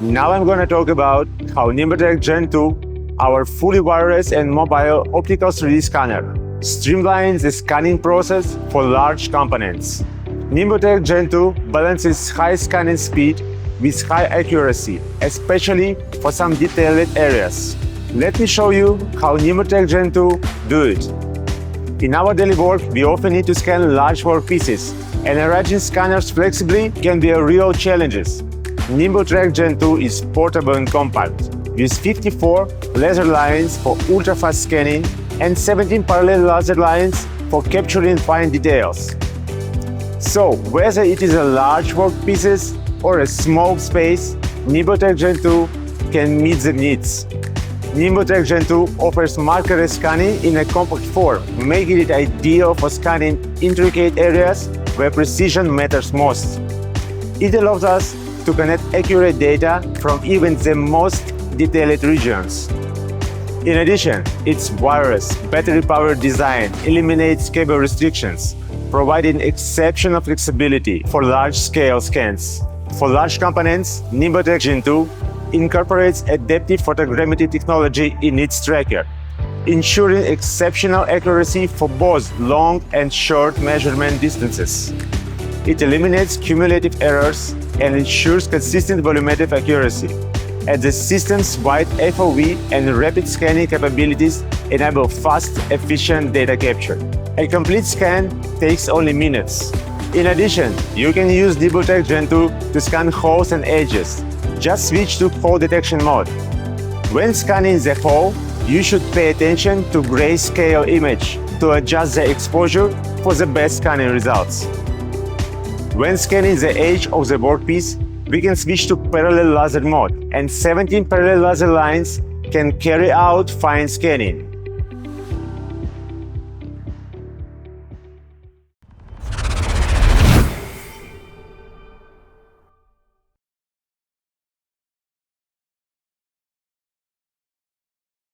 Now I'm going to talk about how NimbleTrack Gen 2, our fully wireless and mobile optical 3D scanner, streamlines the scanning process for large components. NimbleTrack Gen 2 balances high scanning speed with high accuracy, especially for some detailed areas. Let me show you how NimbleTrack Gen 2 do it. In our daily work, we often need to scan large workpieces, and arranging scanners flexibly can be a real challenge. NimbleTrack Gen 2 is portable and compact, with 54 laser lines for ultra-fast scanning and 17 parallel laser lines for capturing fine details. So, whether it is a large workpieces or a small space, NimbleTrack Gen 2 can meet the needs. NimbleTrack Gen 2 offers marker scanning in a compact form, making it ideal for scanning intricate areas where precision matters most. It allows us to connect accurate data from even the most detailed regions. In addition, its wireless, battery-powered design eliminates cable restrictions, providing exceptional flexibility for large-scale scans. For large components, NimbleTrack Gen 2 incorporates adaptive photogrammetry technology in its tracker, ensuring exceptional accuracy for both long and short measurement distances. It eliminates cumulative errors and ensures consistent volumetric accuracy, as the system's wide FOV and rapid scanning capabilities enable fast, efficient data capture. A complete scan takes only minutes. In addition, you can use NimbleTrack Gen 2 to scan holes and edges. Just switch to hole detection mode. When scanning the hole, you should pay attention to grayscale image to adjust the exposure for the best scanning results. When scanning the edge of the workpiece, we can switch to parallel laser mode, and 17 parallel laser lines can carry out fine scanning.